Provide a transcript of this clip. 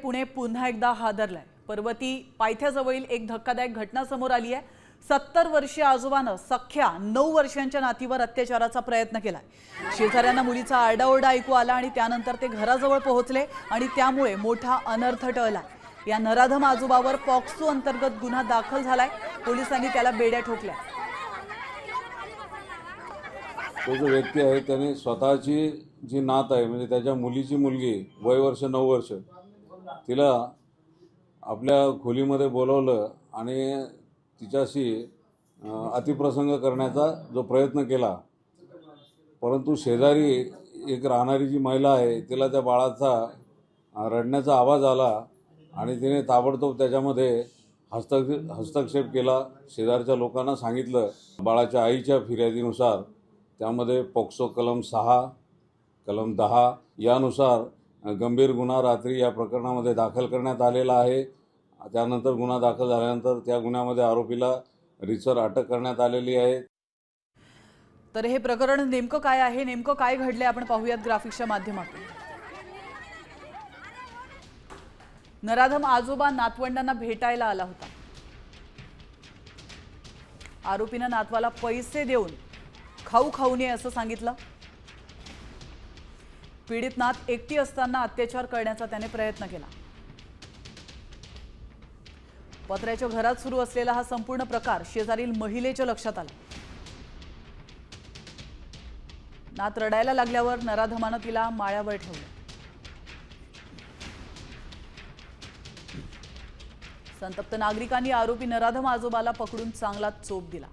पुणे पुन्हा एकदा हादरलाय। पर्वती पायथ्याजवळील एक धक्कादायक घटना समोर आली आहे। 70 वर्षीय आजोबानं सख्या 9 वर्षांच्या नातीवर अत्याचाराचा प्रयत्न केलाय। शेजाऱ्यांना मुलीचा आरडाओरडा ऐकू आला आणि त्यानंतर ते घराजवळ पोहोचले आणि त्यामुळे मोठा अनर्थ टळला। या नराधम आजोबावर पॉक्सो अंतर्गत गुन्हा दाखल झालाय। पोलिसांनी त्याला बेड्या ठोकल्या। तो जो व्यक्ती आहे त्याने स्वतःची जी नात आहे म्हणजे त्याच्या मुलीची मुलगी वय वर्ष 9 वर्ष तिला आपल्या खोलीमध्ये बोलवलं आणि तिच्याशी अतिप्रसंग करण्याचा जो प्रयत्न केला, परंतु शेजारी एक राहणारी जी महिला आहे तिला त्या बाळाचा रडण्याचा आवाज आला आणि तिने ताबडतोब त्याच्यामध्ये हस्तक्षेप केला। शेजारच्या लोकांना सांगितलं। बाळाच्या आईच्या फिर्यादीनुसार त्यामध्ये पॉक्सो कलम 6, कलम 10 यानुसार गंभीर गुन्हा रात्री या प्रकरणामध्ये दाखल करण्यात आलेला आहे। त्यानंतर गुन्हा दाखल झाल्यानंतर त्या गुन्ह्यामध्ये आरोपीला रितसर अटक करण्यात आलेली आहे। तर हे प्रकरण नेमकं काय आहे, नेमकं काय घडले आपण पाहूयात ग्राफिक्सच्या माध्यमातून। नराधम आजोबा नातवंडांना भेटायला आला होता। आरोपीने नातवाला पैसे देऊन खाऊ खाऊ नये असं सांगितलं। पीडित नात एकटी असताना अत्याचार करण्याचा त्याने प्रयत्न केला। पत्र्याच्या घरात सुरू असलेला हा संपूर्ण प्रकार शेजारील महिलेच्या लक्षात आला। नात रडायला लागल्यावर नराधमानं तिला माळ्यावर ठेवलं। संतप्त नागरिकांनी आरोपी नराधम आजोबाला पकडून चांगला चोप दिला।